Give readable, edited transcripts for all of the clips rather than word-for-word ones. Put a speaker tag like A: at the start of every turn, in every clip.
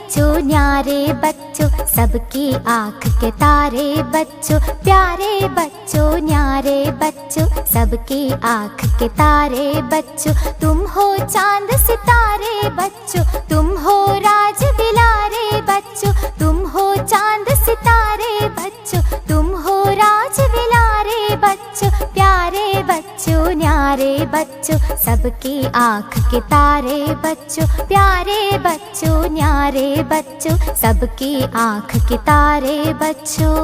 A: बच्चों न्यारे बच्चों सबकी आँख के तारे बच्चों, प्यारे बच्चों न्यारे बच्चों सबकी आँख के तारे बच्चों। तुम हो चांद सितारे बच्चों, तुम हो राज बिलारे बच्चों, तुम हो चांद सितारे बच्चों, तुम हो राज बिलारे बच्चों। प्यारे बच्चों न्यारे बच्चों सबकी आँख के तारे बच्चों, प्यारे बच्चों न्यारे बच्चों सबकी आँख के तारे बच्चों।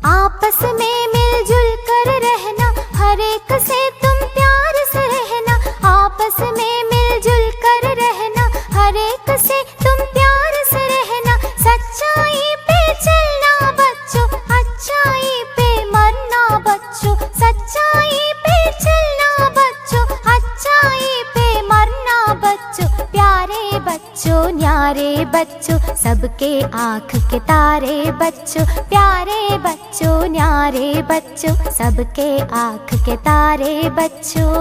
A: आपस में मिलजुल कर रहना, हर एक से तुम प्यार से रहना। आपस में मिलजुल कर रहना, हर एक से तुम प्यार से रहना। सच्चाई पे चलना बच्चों, अच्छाई पे मरना बच्चों। सच्चाई पे चलना बच्चों, अच्छाई पे मरना बच्चों। प्यारे बच्चों न्यारे बच्चों सबके आँख के तारे बच्चों, प्यारे बच्चों न्यारे बच्चों सबके आँख के तारे बच्चों।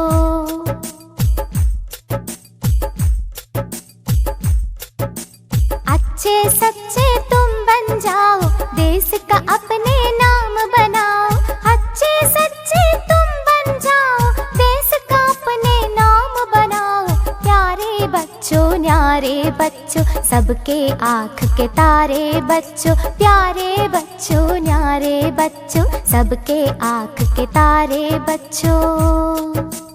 A: अच्छे सच्चे तुम बन जाओ, देश का अपने नाम बनाओ। अच्छे सच्चे तुम बन जाओ, देश का अपने नाम बनाओ। प्यारे बच्चों न्यारे बच्चों सबके आँख के तारे बच्चों, प्यारे बच्चों न्यारे बच्चों सबके आँख के तारे बच्चों।